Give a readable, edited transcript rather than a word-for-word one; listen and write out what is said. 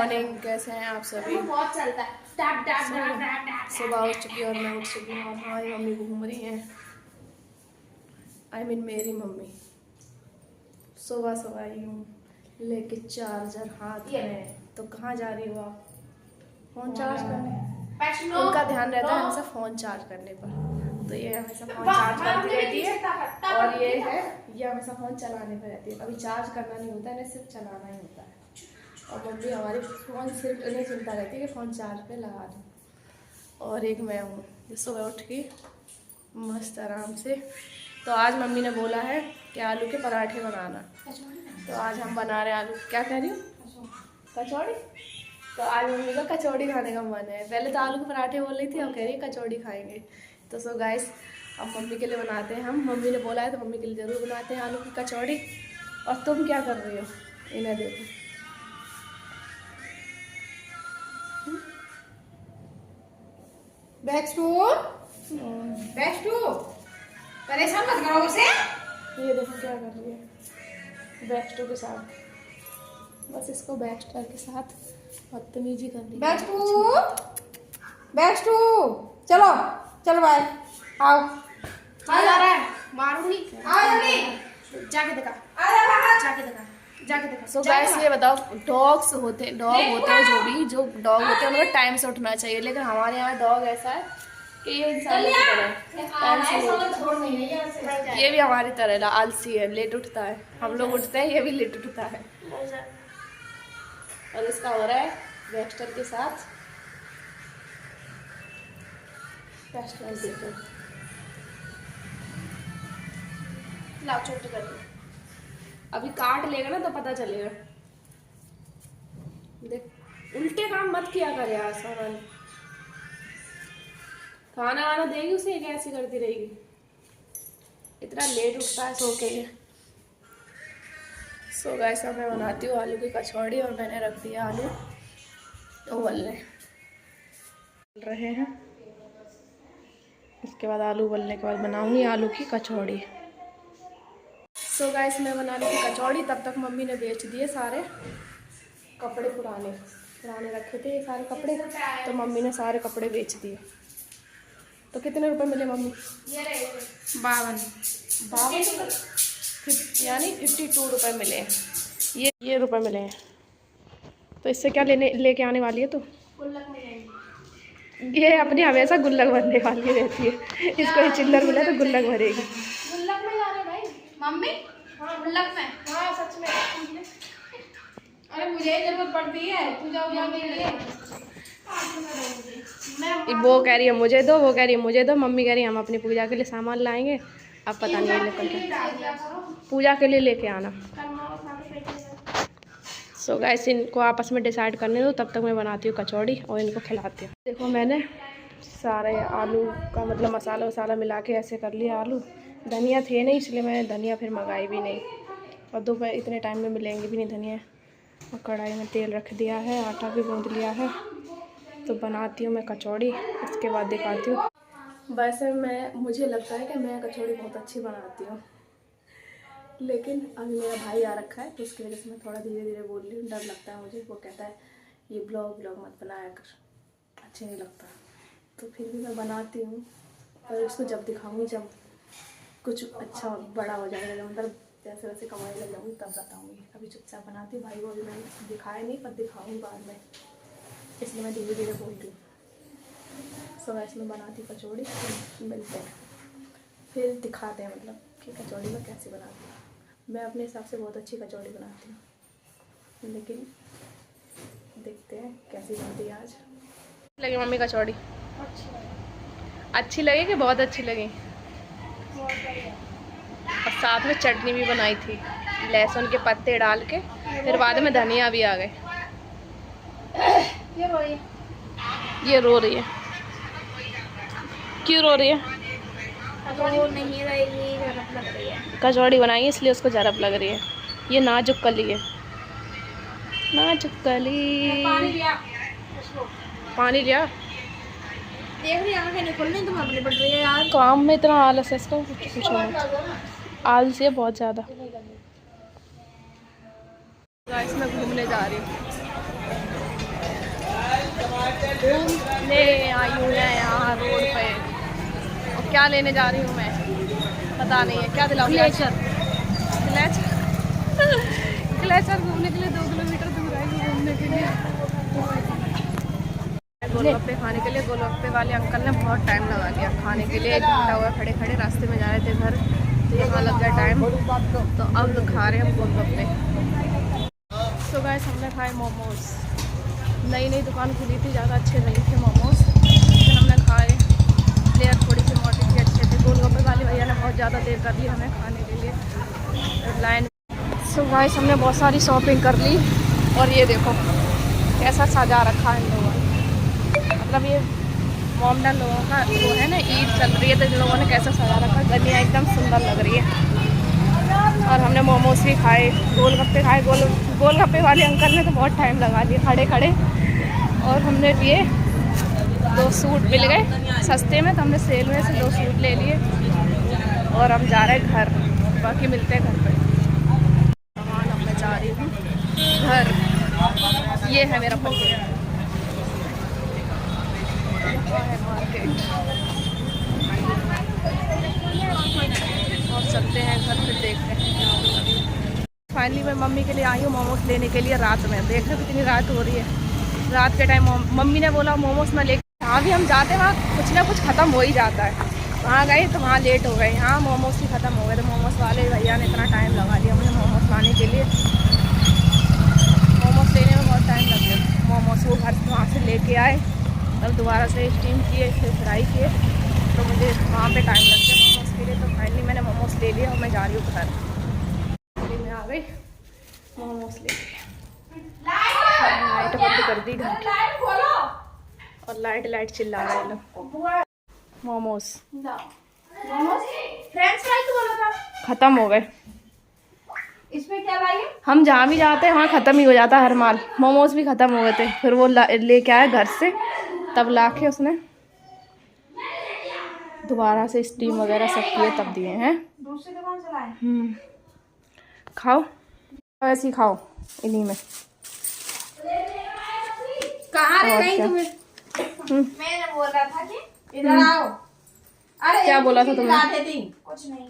Morning, कैसे हैं आप सभी? बहुत चलता है। सुबह उठ चुकी और मैं उठ चुकी हूँ और हमारी मम्मी घूम रही हैं। मेरी मम्मी सुबह सुबह आई हूँ लेके चार्जर हाथ में। तो कहाँ जा रही हो आप? फ़ोन चार्ज करने। उनका ध्यान रहता है हमेशा फ़ोन चार्ज करने पर, तो ये हमेशा फ़ोन चार्ज करती रहती है। और ये हमेशा फ़ोन चलाने पर रहती है, कभी चार्ज करना नहीं होता है, इन्हें सिर्फ चलाना ही होता है। और मम्मी हमारी फ़ोन सिर्फ इन्हें चिंता रहती है कि फ़ोन चार्ज पे लगा दूँ। और एक मैं हूँ जो सुबह उठ के मस्त आराम से। तो आज मम्मी ने बोला है कि आलू के पराठे बनाना, तो आज हम बना रहे हैं आलू। क्या कह रही हूँ? कचौड़ी। तो आज मम्मी का कचौड़ी खाने का मन है। पहले तो आलू के पराठे बोल रही थी, अब कह रही है कचौड़ी खाएंगे। तो सो गाइस, अब मम्मी के लिए बनाते हैं हम। मम्मी ने बोला है तो मम्मी के लिए ज़रूर बनाते हैं आलू की कचौड़ी। और तुम क्या कर रही हो? इन्हें देखो। परेशान मत करो उसे। ये देखो क्या कर रही है बैक्सटू के साथ। बस इसको बैक्सटर के साथ बदतमीजी करनी। बैक्सटू चलो चलो भाई आओ। आ जा रहा है, मारूंगी। आओ जल्दी जाके दिखा, जाके देखा जाके देखा। सो गाइस, ये बताओ, डॉग होते हैं जो डॉग होते हैं उनको टाइम से उठना चाहिए, लेकिन हमारे यहाँ डॉग ऐसा है कि ये इंसान की तरह टाइम से नहीं उठता। ये भी हमारी तरह आलसी है, लेट उठता है। हम लोग उठते हैं, ये भी लेट उठता है। और इसका हो रहा है बैक्सटर के साथ। लाओ छोटे कर दो, अभी काट लेगा ना तो पता चलेगा। देख, उल्टे काम मत किया कर यार। सामान खाना वाना देगी उसे, कैसी करती रहेगी? इतना लेट उठता है सो के। सो गाइस, मैं बनाती हूँ आलू की कचौड़ी और मैंने रख दिया आलू उबलने। उबल रहे हैं, इसके बाद आलू उबलने के बाद बनाऊंगी आलू की कचौड़ी। सो गाइस, मैं बना रही थी कचौड़ी, तब तक मम्मी ने बेच दिए सारे कपड़े। पुराने रखे थे ये सारे कपड़े, तो मम्मी ने सारे कपड़े बेच दिए। तो कितने रुपए मिले मम्मी? 52 यानी 52 रुपये मिले हैं। ये रुपए मिले हैं। तो इससे क्या लेके आने वाली है तू? गुल्लक में। ये अपनी हमेशा गुल्लक भरने वाली रहती है। इसको चिल्लर मिला तो गुल्लक भरेगी। गुल्लक में जा रहे भाई मम्मी। हाँ गुल्लक में। हाँ सच में। अरे मुझे जरूरत पड़ती है पूजा उजा के लिए। वो कह रही है मुझे दो, वो कह रही है मुझे दो। मम्मी कह रही है हम अपनी पूजा के लिए सामान लाएंगे। अब पता नहीं है लेकर के पूजा के लिए लेके आना। सो गाइस, इनको आपस में डिसाइड करने दो, तब तक मैं बनाती हूँ कचौड़ी और इनको खिलाती हूँ। देखो, मैंने सारे आलू का मतलब मसाला वसाला मिला के ऐसे कर लिया। आलू धनिया थे नहीं, इसलिए मैंने धनिया फिर मंगाई भी नहीं। और दोपहर इतने टाइम में मिलेंगे भी नहीं धनिया। और कढ़ाई में तेल रख दिया है, आटा भी गूँध लिया है। तो बनाती हूँ मैं कचौड़ी, उसके बाद दिखाती हूँ। वैसे मुझे लगता है कि मैं कचौड़ी बहुत अच्छी बनाती हूँ, लेकिन अभी मेरा भाई आ रखा है तो उसकी वजह से मैं थोड़ा धीरे धीरे बोल रही हूँ। डर लगता है मुझे। वो कहता है ये ब्लॉग मत बनाया कर, अच्छे नहीं लगता। तो फिर भी मैं बनाती हूँ, और उसको जब दिखाऊँगी, जब कुछ अच्छा बड़ा हो जाएगा, जब मतलब जैसे वैसे कमाई लग जाऊँगी, तब बताऊँगी। अभी चुपचाप बनाती हूँ। भाई को अभी मैंने दिखाया नहीं, पर दिखाऊँगी बाद में, इसलिए मैं धीरे धीरे बोल रही हूँ। सो वैसे में बनाती कचौड़ी, मिलते हैं फिर दिखाते हैं मतलब कि कचौड़ी में कैसे बनाती हूँ। मैं अपने हिसाब से बहुत अच्छी कचौड़ी बनाती हूँ, लेकिन देखते हैं कैसी बनती है आज। लगी मम्मी कचौड़ी? अच्छी लगी कि बहुत अच्छी लगी? और साथ में चटनी भी बनाई थी, लहसुन के पत्ते डाल के, फिर बाद में धनिया भी आ गए। ये रो रही है। क्यों रो रही है? वो नहीं रहेगी, झड़प लग रही है। कचौड़ी बनाई इसलिए उसको झड़प लग रही है। ये नाजुक कली है, नाजुक कली। पानी लिया। देख रही आंखें नहीं खुलनी, तुम अपनी पड़ रही है यार। काम में इतना आलस है इसका, पूछो मत। आलसी है बहुत ज़्यादा। गाइस, मैं घूमने जा रही हूँ। घूमने आई हूँ मैं यहाँ रोड पे। और क्या लेने जा रही हूँ मैं पता नहीं है। क्या दिलाऊंगी? ग्लेचर। ग्लेचर घूमने के लिए 2 किलोमीटर दूर आई हूँ घूमने के लिए। गोलगप्पे खाने के लिए गोलगप्पे वाले अंकल ने बहुत टाइम लगा दिया खाने के लिए। 1 घंटा हुआ खड़े खड़े, रास्ते में जा रहे थे घर, तो यहाँ लग गया टाइम। तो अब खा रहे हैं गोलगप्पे। सो गाइस हमने खाए मोमोज। नई नई दुकान खुली थी, ज़्यादा अच्छे नहीं थे मोमोज, लेकिन हमने खाए। लेयर थोड़ी सी मोटी थी, अच्छे थे। गोलगप्पे वाले भैया ने बहुत ज़्यादा देर कर दी हमें खाने के लिए लाइन। सो गाइस हमने बहुत सारी शॉपिंग कर ली। और ये देखो कैसा सजा रखा है इन लोगों ने। मतलब ये मोमडन लोगों का वो है ना, ईद चल रही है, तो इन लोगों ने कैसा सजा रखा। गलियाँ एकदम सुंदर लग रही है। और हमने मोमोज भी खाए, गोलगप्पे खाए। गोलगप्पे वाले अंकल ने तो बहुत टाइम लगा दिया खड़े खड़े। और हमने लिए 2 सूट मिल गए सस्ते में, तो हमने सेल में से 2 सूट ले लिए। और हम जा रहे हैं घर, बाकी मिलते हैं घर पे। सामान अब मैं जा रही हूँ घर। ये है मेरा पति, है मार्केट। और चलते हैं घर, फिर देखते हैं। फाइनली मैं मम्मी के लिए आई हूँ मोमोज लेने के लिए रात में। देख रहे कितनी रात हो रही है। रात के टाइम मम्मी ने बोला मोमोज में लेके, जहाँ भी हम जाते हैं वहाँ कुछ ना कुछ ख़त्म हो ही जाता है। वहाँ गए तो वहाँ लेट हो गए, यहाँ मोमोज ही ख़त्म हो गए। तो मोमोज वाले भैया ने इतना टाइम लगा दिया मुझे मोमोज लाने के लिए। मोमोज लेने में बहुत टाइम लग गया। मोमोज वो घर वहाँ से लेके आए, तब दोबारा से स्टीम किए, फिर फ्राई किए, तो मुझे वहाँ पे टाइम लग गया मोमोज के लिए। तो फाइनली मैंने मोमोज ले लिया और मैं जा रही हूँ घर। मैं आ गई मोमोज लेके। लाइट बंद कर दी घर की, और लाइट चिल्ला रहे लोग। मोमोज खत्म हो गए। इसमें क्या लाइए? हम जहाँ भी जाते हैं वहाँ ख़त्म ही हो जाता है हर माल। मोमोज भी ख़त्म हो गए थे, फिर वो लेके आया घर से, तब लाके उसने दोबारा से स्टीम वगैरह सब किए तब दिए हैं। दूसरी दुकान से लाए? खाओ, ऐसे ही खाओ इन्हीं में। कहाँ रह गई तुम्हें? मैंने बोल रहा था कि इधर आओ। अरे क्या बोला था तुमने? कुछ नहीं।